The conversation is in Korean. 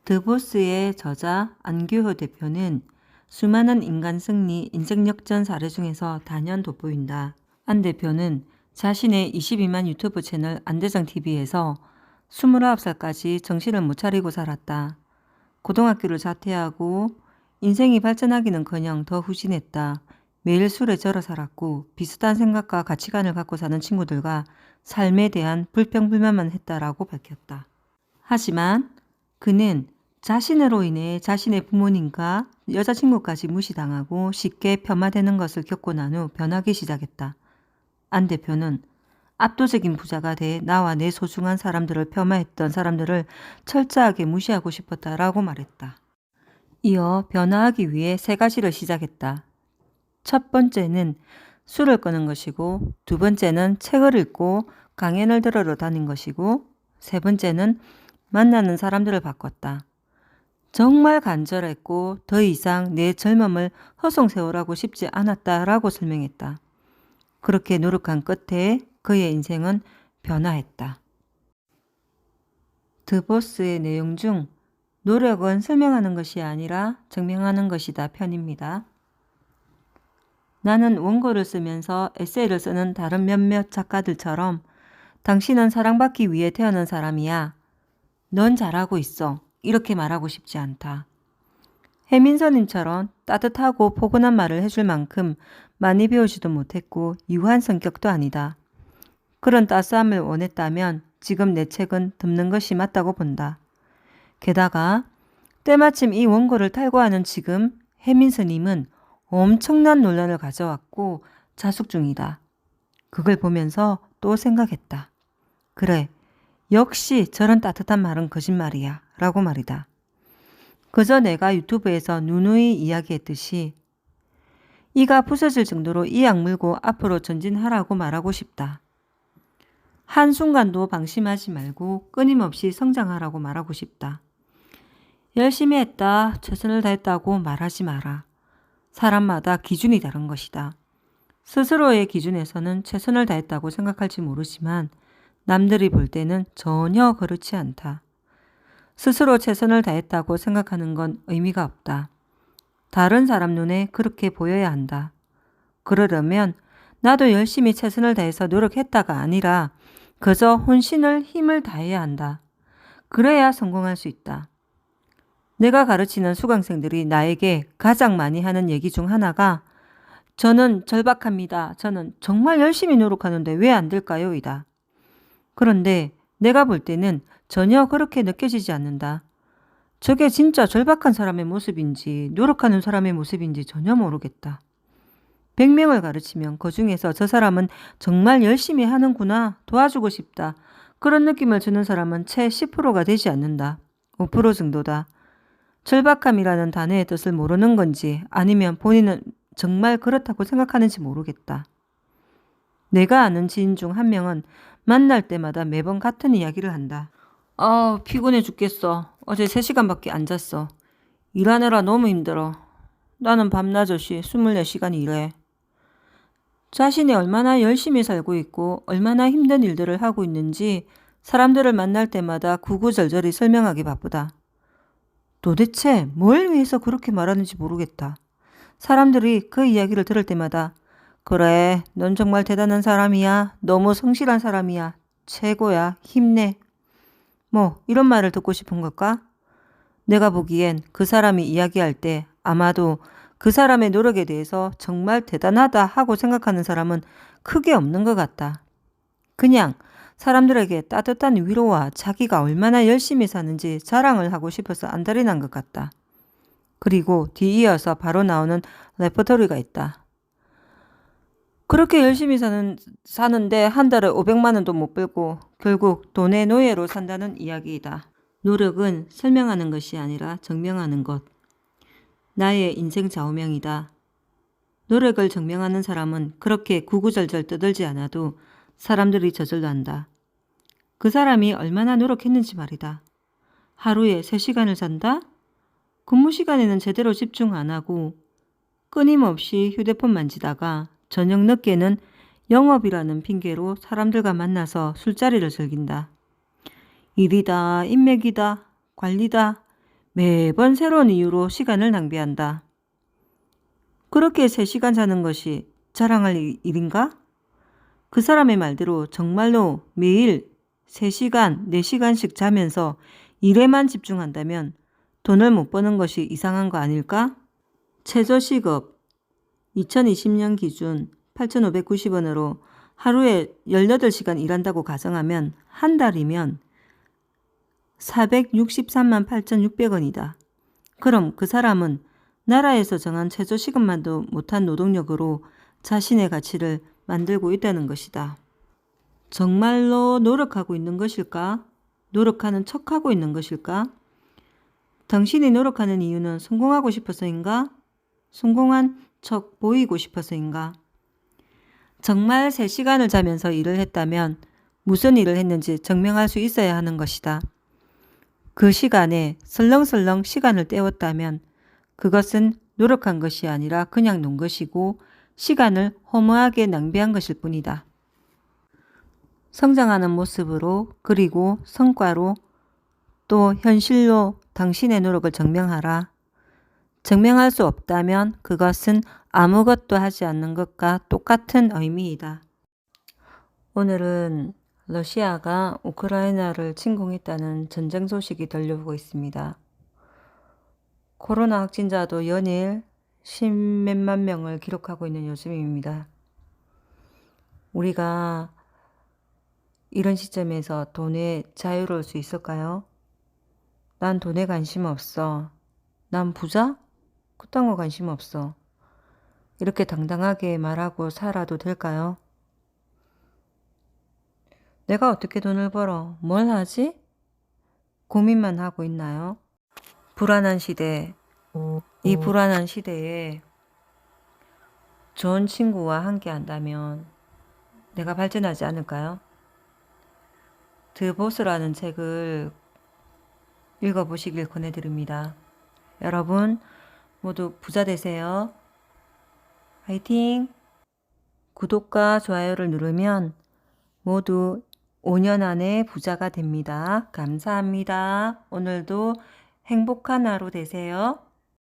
드보스의 저자 안규호 대표는 수많은 인간 승리, 인생 역전 사례 중에서 단연 돋보인다. 안 대표는 자신의 22만 유튜브 채널 안대장TV에서 29살까지 정신을 못 차리고 살았다. 고등학교를 자퇴하고 인생이 발전하기는커녕 더 후진했다. 매일 술에 절어 살았고 비슷한 생각과 가치관을 갖고 사는 친구들과 삶에 대한 불평불만만 했다라고 밝혔다. 하지만 그는 자신으로 인해 자신의 부모님과 여자친구까지 무시당하고 쉽게 폄하되는 것을 겪고 난 후 변하기 시작했다. 안 대표는 압도적인 부자가 돼 나와 내 소중한 사람들을 폄하했던 사람들을 철저하게 무시하고 싶었다라고 말했다. 이어 변화하기 위해 3가지를 시작했다. 첫 번째는 술을 끊은 것이고, 두 번째는 책을 읽고 강연을 들으러 다닌 것이고, 세 번째는 만나는 사람들을 바꿨다. 정말 간절했고 더 이상 내 젊음을 허송세월하고 싶지 않았다라고 설명했다. 그렇게 노력한 끝에 그의 인생은 변화했다. 드보스의 내용 중 노력은 설명하는 것이 아니라 증명하는 것이다 편입니다. 나는 원고를 쓰면서 에세이를 쓰는 다른 몇몇 작가들처럼 당신은 사랑받기 위해 태어난 사람이야. 넌 잘하고 있어. 이렇게 말하고 싶지 않다. 해민서님처럼 따뜻하고 포근한 말을 해줄 만큼 많이 배우지도 못했고 유한 성격도 아니다. 그런 따스함을 원했다면 지금 내 책은 덮는 것이 맞다고 본다. 게다가 때마침 이 원고를 탈고하는 지금 해민서님은 엄청난 논란을 가져왔고 자숙 중이다. 그걸 보면서 또 생각했다. 그래, 역시 저런 따뜻한 말은 거짓말이야 라고 말이다. 그저 내가 유튜브에서 누누이 이야기했듯이 이가 부서질 정도로 이 악물고 앞으로 전진하라고 말하고 싶다. 한순간도 방심하지 말고 끊임없이 성장하라고 말하고 싶다. 열심히 했다, 최선을 다했다고 말하지 마라. 사람마다 기준이 다른 것이다. 스스로의 기준에서는 최선을 다했다고 생각할지 모르지만 남들이 볼 때는 전혀 그렇지 않다. 스스로 최선을 다했다고 생각하는 건 의미가 없다. 다른 사람 눈에 그렇게 보여야 한다. 그러려면 나도 열심히 최선을 다해서 노력했다가 아니라 그저 혼신을 힘을 다해야 한다. 그래야 성공할 수 있다. 내가 가르치는 수강생들이 나에게 가장 많이 하는 얘기 중 하나가 저는 절박합니다. 저는 정말 열심히 노력하는데 왜 안 될까요? 이다. 그런데 내가 볼 때는 전혀 그렇게 느껴지지 않는다. 저게 진짜 절박한 사람의 모습인지 노력하는 사람의 모습인지 전혀 모르겠다. 100명을 가르치면 그중에서 저 사람은 정말 열심히 하는구나, 도와주고 싶다. 그런 느낌을 주는 사람은 채 10%가 되지 않는다. 5% 정도다. 절박함이라는 단어의 뜻을 모르는 건지 아니면 본인은 정말 그렇다고 생각하는지 모르겠다. 내가 아는 지인 중 한 명은 만날 때마다 매번 같은 이야기를 한다. 피곤해 죽겠어. 어제 3시간밖에 안 잤어. 일하느라 너무 힘들어. 나는 밤낮없이 24시간 일해. 자신이 얼마나 열심히 살고 있고 얼마나 힘든 일들을 하고 있는지 사람들을 만날 때마다 구구절절히 설명하기 바쁘다. 도대체 뭘 위해서 그렇게 말하는지 모르겠다. 사람들이 그 이야기를 들을 때마다 그래, 넌 정말 대단한 사람이야. 너무 성실한 사람이야. 최고야. 힘내. 이런 말을 듣고 싶은 걸까? 내가 보기엔 그 사람이 이야기할 때 아마도 그 사람의 노력에 대해서 정말 대단하다 하고 생각하는 사람은 크게 없는 것 같다. 그냥 사람들에게 따뜻한 위로와 자기가 얼마나 열심히 사는지 자랑을 하고 싶어서 안달이 난 것 같다. 그리고 뒤이어서 바로 나오는 레퍼토리가 있다. 그렇게 열심히 사는데 한 달에 500만 원도 못 벌고 결국 돈의 노예로 산다는 이야기이다. 노력은 설명하는 것이 아니라 증명하는 것. 나의 인생 좌우명이다. 노력을 증명하는 사람은 그렇게 구구절절 떠들지 않아도 사람들이 저절로 한다. 그 사람이 얼마나 노력했는지 말이다. 하루에 3시간을 잔다? 근무 시간에는 제대로 집중 안 하고 끊임없이 휴대폰 만지다가 저녁 늦게는 영업이라는 핑계로 사람들과 만나서 술자리를 즐긴다. 일이다, 인맥이다, 관리다, 매번 새로운 이유로 시간을 낭비한다. 그렇게 3시간 자는 것이 자랑할 일인가? 그 사람의 말대로 정말로 매일 3시간, 4시간씩 자면서 일에만 집중한다면 돈을 못 버는 것이 이상한 거 아닐까? 최저시급 2020년 기준 8,590원으로 하루에 18시간 일한다고 가정하면 한 달이면 463만 8,600원이다. 그럼 그 사람은 나라에서 정한 최저시급만도 못한 노동력으로 자신의 가치를 만들고 있다는 것이다. 정말로 노력하고 있는 것일까? 노력하는 척하고 있는 것일까? 당신이 노력하는 이유는 성공하고 싶어서인가? 성공한 척 보이고 싶어서인가? 정말 3시간을 자면서 일을 했다면 무슨 일을 했는지 증명할 수 있어야 하는 것이다. 그 시간에 설렁설렁 시간을 때웠다면 그것은 노력한 것이 아니라 그냥 논 것이고 시간을 허무하게 낭비한 것일 뿐이다. 성장하는 모습으로 그리고 성과로 또 현실로 당신의 노력을 증명하라. 증명할 수 없다면 그것은 아무것도 하지 않는 것과 똑같은 의미이다. 오늘은 러시아가 우크라이나를 침공했다는 전쟁 소식이 들려오고 있습니다. 코로나 확진자도 연일 10몇만 명을 기록하고 있는 요즘입니다. 우리가 이런 시점에서 돈에 자유로울 수 있을까요? 난 돈에 관심 없어. 난 부자? 그딴 거 관심 없어. 이렇게 당당하게 말하고 살아도 될까요? 내가 어떻게 돈을 벌어? 뭘 하지? 고민만 하고 있나요? 불안한 시대. 이 불안한 시대에 좋은 친구와 함께 한다면 내가 발전하지 않을까요? 드 보스라는 책을 읽어보시길 권해드립니다. 여러분 모두 부자 되세요. 화이팅! 구독과 좋아요를 누르면 모두 5년 안에 부자가 됩니다. 감사합니다. 오늘도 행복한 하루 되세요.